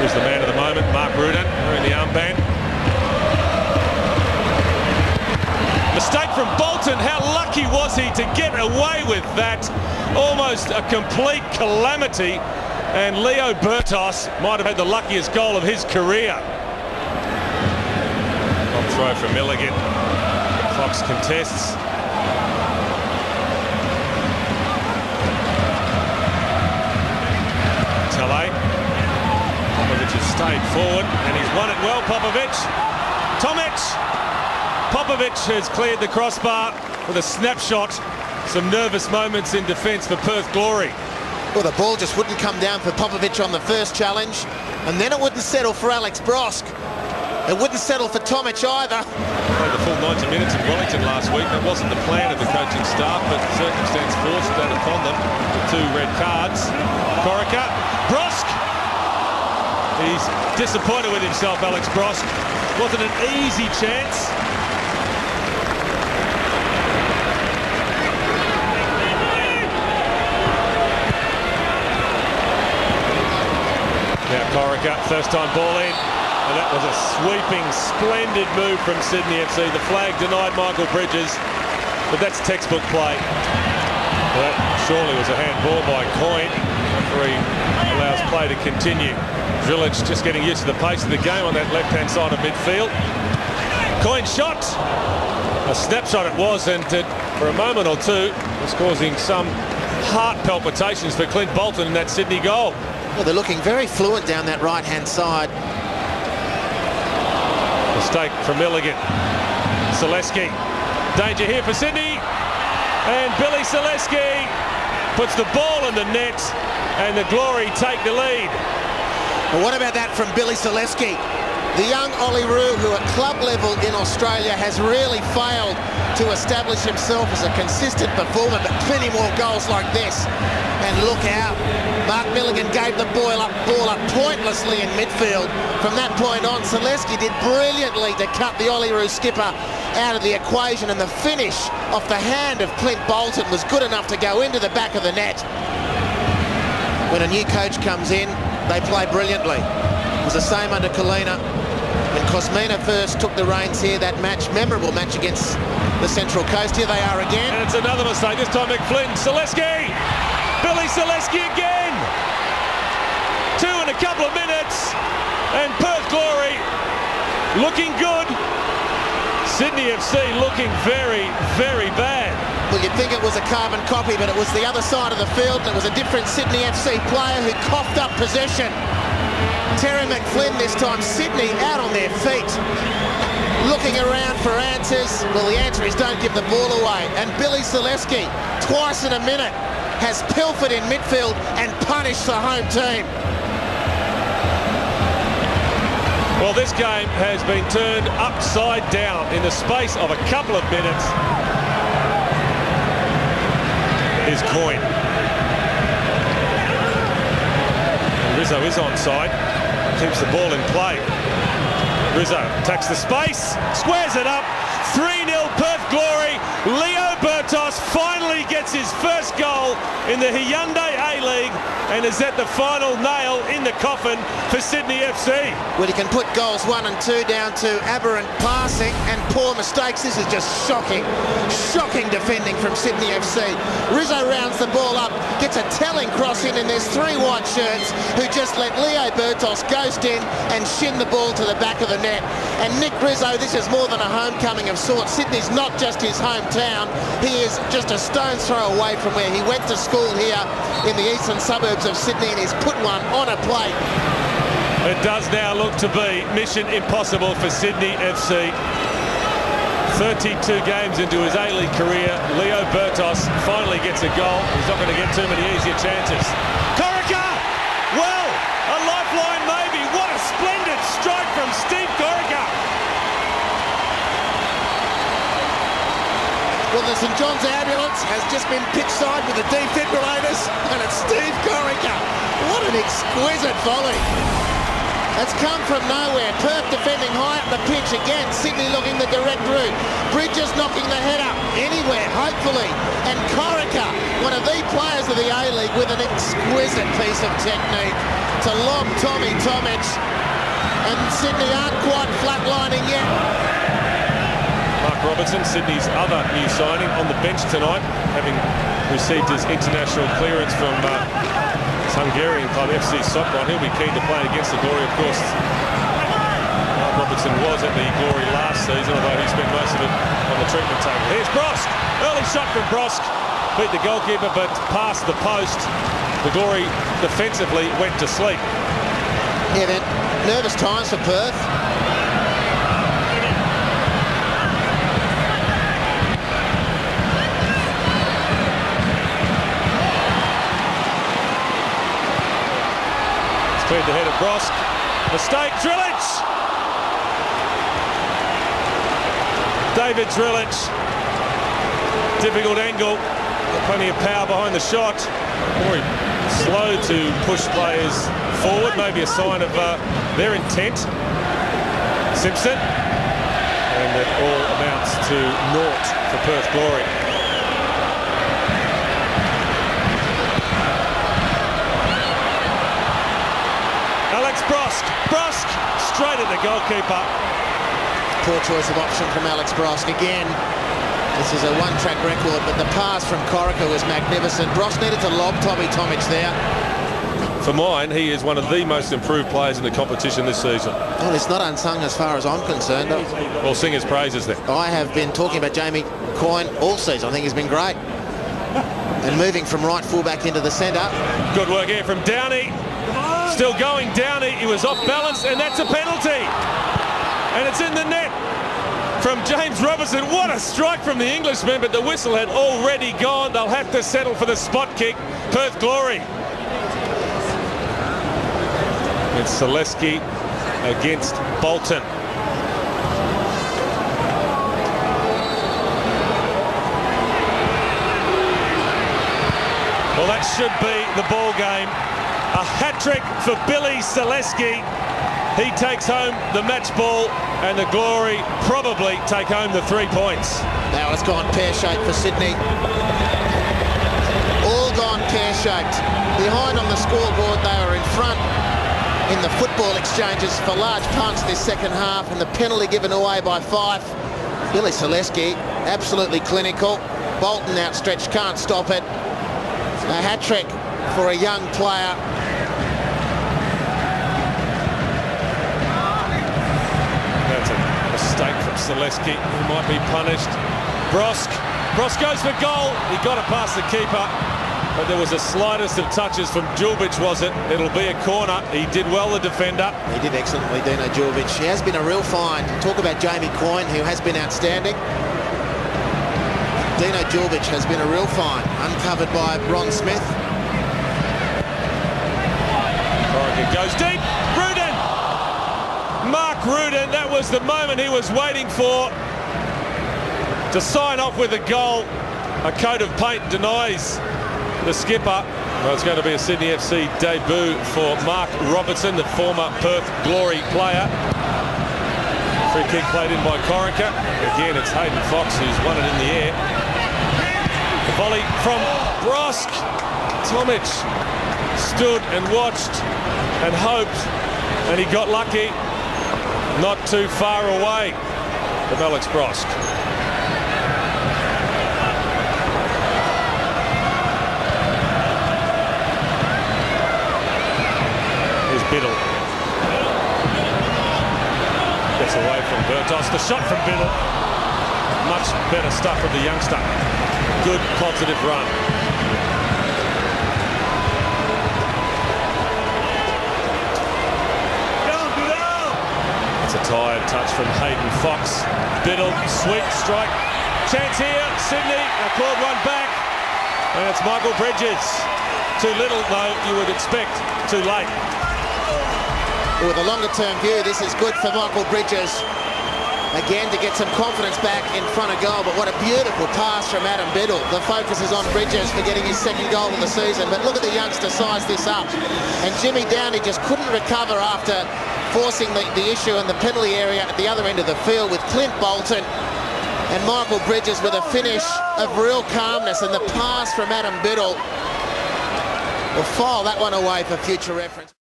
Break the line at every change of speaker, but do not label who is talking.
Here's the man of the moment, Mark Rudan, wearing the armband. Mistake from Bolton. How lucky was he to get away with that? Almost a complete calamity. And Leo Bertos might have had the luckiest goal of his career. Long throw from Milligan. Fox contests. Tele. Popovic has stayed forward and he's won it well, Popovic. Tomic. Popovic has cleared the crossbar with a snapshot. Some nervous moments in defence for Perth Glory.
Well, the ball just wouldn't come down for Popovic on the first challenge, and then it wouldn't settle for Alex Brosk. It wouldn't settle for Tomic either.
Played the full 90 minutes in Wellington last week. That wasn't the plan of the coaching staff, but circumstance forced that upon them with 2 red cards. Corica, Brosk. He's disappointed with himself, Alex Brosk. Wasn't an easy chance. Now Corica, first time ball in, and that was a sweeping, splendid move from Sydney FC. The flag denied Michael Bridges, but that's textbook play. That surely was a handball by Coyne. Referee allows play to continue. Village just getting used to the pace of the game on that left-hand side of midfield. Coyne shot. A snapshot it was, and for a moment or two was causing some heart palpitations for Clint Bolton in that Sydney goal.
Well, they're looking very fluent down that right-hand side.
Mistake from Milligan. Selesky. Danger here for Sydney. And Billy Selesky puts the ball in the net, and the Glory take the lead.
Well, what about that from Billy Selesky? The young Ollie Roo, who at club level in Australia has really failed to establish himself as a consistent performer, but plenty more goals like this. And look out, Mark Milligan gave the ball up pointlessly in midfield. From that point on, Selesky did brilliantly to cut the Ollie Roo skipper out of the equation, and the finish off the hand of Clint Bolton was good enough to go into the back of the net. When a new coach comes in, they play brilliantly. It was the same under Kalina. When Cosmina first took the reins here, that match, memorable match against the Central Coast. Here they are again.
And it's another mistake, this time McFlynn. Selesky! Billy Selesky again! 2 in a couple of minutes, and Perth Glory looking good. Sydney FC looking very, very bad.
Well, you'd think it was a carbon copy, but it was the other side of the field, and it was a different Sydney FC player who coughed up possession. Terry McFlynn this time, Sydney out on their feet, looking around for answers. Well, the answer is don't give the ball away. And Billy Selesky, twice in a minute, has pilfered in midfield and punished the home team.
Well, this game has been turned upside down in the space of a couple of minutes. Here's Coyne. Rizzo is onside, keeps the ball in play. Rizzo attacks the space, squares it up, 3-0 Perth Glory. Leo Bertos finally gets his first goal in the Hyundai A-League and is at the final nail in the coffin for Sydney FC.
Well, he can put goals 1 and 2 down to aberrant passing and poor mistakes. This is just shocking, shocking defending from Sydney FC. Rizzo rounds the ball up, gets a telling cross in, and there's 3 white shirts who just let Leo Bertos ghost in and shin the ball to the back of the net. And Nick Rizzo, this is more than a homecoming of sorts. Sydney's not just his hometown, he is just a stone's throw away from where he went to school here in the eastern suburbs of Sydney, and he's put one on a plate.
It does now look to be mission impossible for Sydney FC. 32 games into his A-League career, Leo Bertos finally gets a goal. He's not going to get too many easier chances. Corica! Well, a lifeline maybe. What a splendid strike from Steve Corica.
Well, the St John's ambulance has just been pitch-side with the defibrillators, and it's Steve Corica. What an exquisite volley. It's come from nowhere. Perth defending high up the pitch again. Sydney looking the direct route. Bridges knocking the head up anywhere, hopefully. And Corica, one of the players of the A-League, with an exquisite piece of technique to lob Tommy Tomic. And Sydney aren't quite flatlining yet.
Mark Robertson, Sydney's other new signing, on the bench tonight, having received his international clearance from his Hungarian club FC Sopron. He'll be keen to play against the Glory, of course. Mark Robertson was at the Glory last season, although he spent most of it on the treatment table. Here's Brosk. Early shot from Brosk. Beat the goalkeeper, but past the post. The Glory defensively went to sleep.
Yeah, then nervous times for Perth.
Cleared the head of Brosk. Mistake, Drilic! David Drilic. Difficult angle. Plenty of power behind the shot. Very slow to push players forward. Maybe a sign of their intent. Simpson. And it all amounts to naught for Perth Glory. Brosk straight at the goalkeeper.
Poor choice of option from Alex Brosk again. This is a one-track record, but the pass from Corica was magnificent. Brosk needed to lob Tommy Tomic there.
For mine, he is one of the most improved players in the competition this season.
Well, it's not unsung as far as I'm concerned.
Well, sing his praises then.
I have been talking about Jamie Coyne all season. I think he's been great. And moving from right fullback into the centre.
Good work here from Downey. Still going, Downey. He was off balance, and that's a penalty. And it's in the net from James Robertson. What a strike from the Englishman, but the whistle had already gone. They'll have to settle for the spot kick. Perth Glory. It's Zaleski against Bolton. Well, that should be the ball game. A hat-trick for Billy Zaleski. He takes home the match ball, and the Glory probably take home the 3 points.
Now it's gone pear-shaped for Sydney. All gone pear-shaped. Behind on the scoreboard, they were in front in the football exchanges for large punts this second half, and the penalty given away by Fife. Billy Zaleski, absolutely clinical. Bolton outstretched, can't stop it. A hat-trick for a young player.
That's a mistake from Zaleski, who might be punished. Brosk goes for goal. He got it past the keeper, but there was the slightest of touches from Djulbic, was it? It'll be a corner. He did well, the defender.
He did excellently, Dino Djulbic. He has been a real find. Talk about Jamie Coyne, who has been outstanding. Dino Djulbic has been a real find, uncovered by Ron Smith.
Corica goes deep. Rudin! Mark Rudin, that was the moment he was waiting for to sign off with a goal. A coat of paint denies the skipper. Well, it's going to be a Sydney FC debut for Mark Robertson, the former Perth Glory player. Free kick played in by Corica. Again, it's Hayden Fox who's won it in the air. The volley from Brosk. Tomic stood and watched and hoped, and he got lucky. Not too far away from Alex Brosk. Here's Biddle. Gets away from Bertos. The shot from Biddle. Much better stuff from the youngster. Good, positive run. It's a tired touch from Hayden Fox. Biddle, sweet strike. Chance here, Sydney, clawed one back. And it's Michael Bridges. Too little, though, you would expect. Too late.
With a longer-term view, this is good for Michael Bridges. Again, to get some confidence back in front of goal, but what a beautiful pass from Adam Biddle. The focus is on Bridges for getting his second goal of the season, but look at the youngster size this up. And Jimmy Downey just couldn't recover after forcing the issue in the penalty area at the other end of the field with Clint Bolton. And Michael Bridges with a finish of real calmness, and the pass from Adam Biddle will file that one away for future reference.